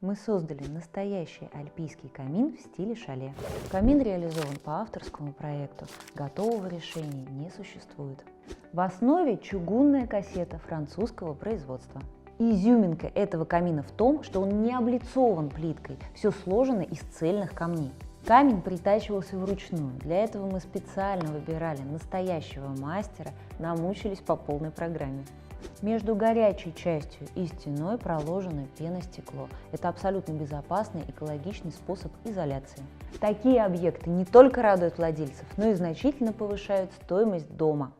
Мы создали настоящий альпийский камин в стиле шале. Камин реализован по авторскому проекту, готового решения не существует. В основе чугунная кассета французского производства. Изюминка этого камина в том, что он не облицован плиткой, все сложено из цельных камней. Камень притачивался вручную, для этого мы специально выбирали настоящего мастера, намучились по полной программе. Между горячей частью и стеной проложено пеностекло. Это абсолютно безопасный, экологичный способ изоляции. Такие объекты не только радуют владельцев, но и значительно повышают стоимость дома.